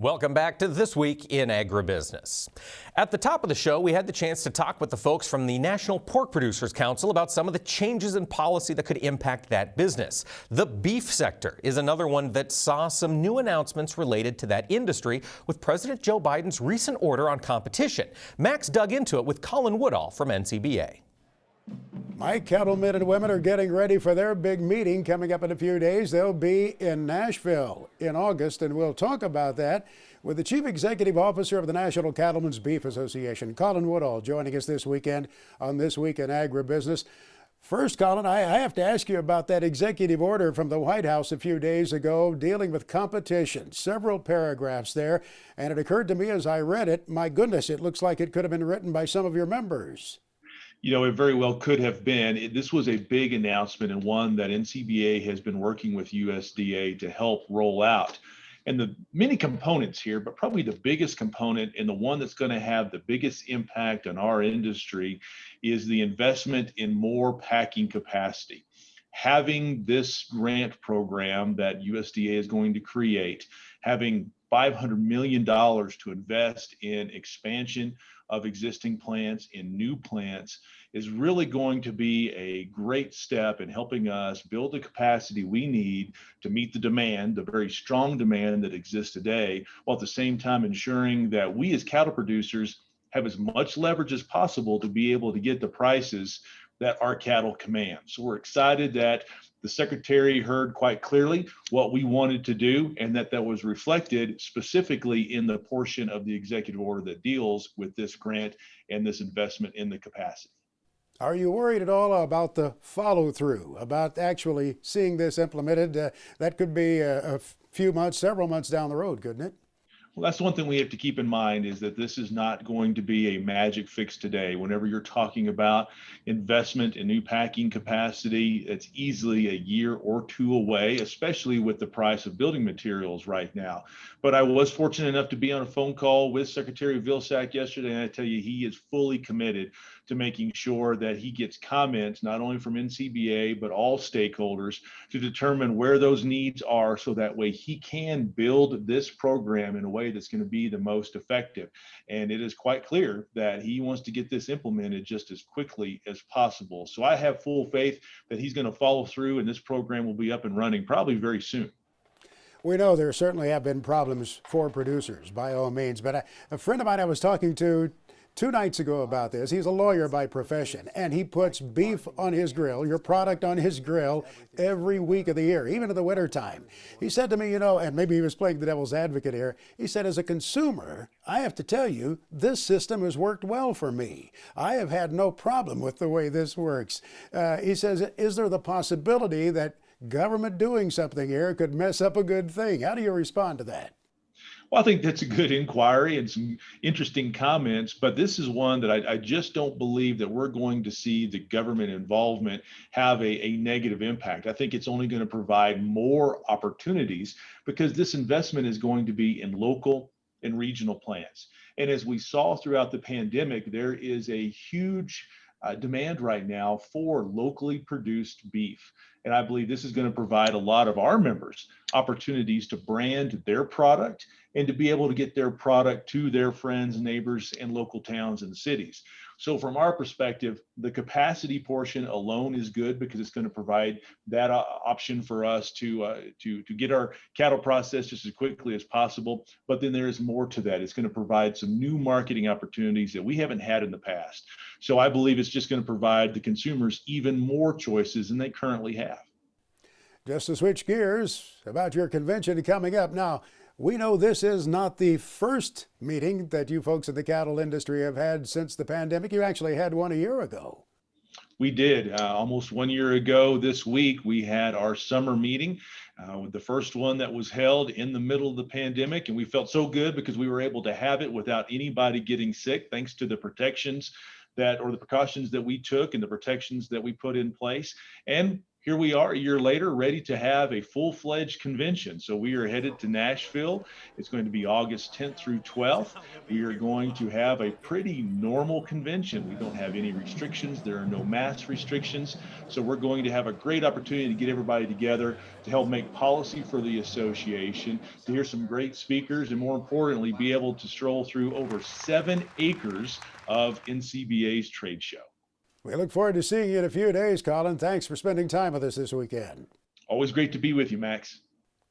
Welcome back to This Week in Agribusiness. At the top of the show, we had the chance to talk with the folks from the National Pork Producers Council about some of the changes in policy that could impact that business. The beef sector is another one that saw some new announcements related to that industry with President Joe Biden's recent order on competition. Max dug into it with Colin Woodall from Ncba. My cattlemen and women are getting ready for their big meeting coming up in a few days. They'll be in Nashville in August, and we'll talk about that with the Chief Executive Officer of the National Cattlemen's Beef Association, Colin Woodall, joining us this weekend on This Week in Agribusiness. First, Colin, I have to ask you about that executive order from the White House a few days ago dealing with competition. Several paragraphs there, and it occurred to me as I read it, my goodness, it looks like it could have been written by some of your members. You know, it very well could have been. This was a big announcement and one that Ncba has been working with USDA to help roll out. And the many components here, but probably the biggest component and the one that's going to have the biggest impact on our industry is the investment in more packing capacity. Having this grant program that USDA is going to create, having $500 million to invest in expansion of existing plants in new plants is really going to be a great step in helping us build the capacity we need to meet the demand, the very strong demand that exists today, while at the same time ensuring that we as cattle producers have as much leverage as possible to be able to get the prices that our cattle command. So we're excited that the Secretary heard quite clearly what we wanted to do, and that was reflected specifically in the portion of the executive order that deals with this grant and this investment in the capacity. Are you worried at all about the follow-through, about actually seeing this implemented? That could be a few months, several months down the road, couldn't it? Well, that's one thing we have to keep in mind is that this is not going to be a magic fix today. Whenever you're talking about investment in new packing capacity, it's easily a year or two away, especially with the price of building materials right now. But I was fortunate enough to be on a phone call with Secretary Vilsack yesterday, and I tell you, he is fully committed to making sure that he gets comments, not only from Ncba, but all stakeholders to determine where those needs are so that way he can build this program in a way that's going to be the most effective. And it is quite clear that he wants to get this implemented just as quickly as possible. So I have full faith that he's going to follow through and this program will be up and running probably very soon. We know there certainly have been problems for producers by all means, but a friend of mine I was talking to 2 nights ago about this. He's a lawyer by profession, and he puts beef on his grill, your product on his grill, every week of the year, even in the wintertime. He said to me, you know, and maybe he was playing the devil's advocate here, he said, as a consumer, I have to tell you, this system has worked well for me. I have had no problem with the way this works. He says, is there the possibility that government doing something here could mess up a good thing? How do you respond to that? Well, I think that's a good inquiry and some interesting comments, but this is one that I just don't believe that we're going to see the government involvement have a negative impact. I think it's only going to provide more opportunities because this investment is going to be in local and regional plants. And as we saw throughout the pandemic, there is a huge demand right now for locally produced beef. And I believe this is going to provide a lot of our members opportunities to brand their product and to be able to get their product to their friends, neighbors, and local towns and cities. So from our perspective, the capacity portion alone is good because it's going to provide that option for us to get our cattle processed just as quickly as possible. But then there is more to that. It's going to provide some new marketing opportunities that we haven't had in the past. So I believe it's just going to provide the consumers even more choices than they currently have. Just to switch gears about your convention coming up now, we know this is not the first meeting that you folks in the cattle industry have had since the pandemic. You actually had one a year ago. We did. Almost 1 year ago this week, we had our summer meeting, the first one that was held in the middle of the pandemic. And we felt so good because we were able to have it without anybody getting sick, thanks to the precautions that we took and the protections that we put in place. And here we are a year later, ready to have a full-fledged convention. So we are headed to Nashville. It's going to be August 10th through 12th. We are going to have a pretty normal convention. We don't have any restrictions. There are no mask restrictions. So we're going to have a great opportunity to get everybody together to help make policy for the association, to hear some great speakers, and more importantly, be able to stroll through over 7 acres of NCBA's trade show. We look forward to seeing you in a few days, Colin. Thanks for spending time with us this weekend. Always great to be with you, Max.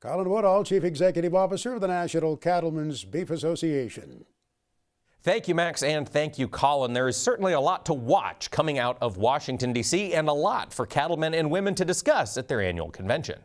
Colin Woodall, Chief Executive Officer of the National Cattlemen's Beef Association. Thank you, Max, and thank you, Colin. There is certainly a lot to watch coming out of Washington, D.C., and a lot for cattlemen and women to discuss at their annual convention.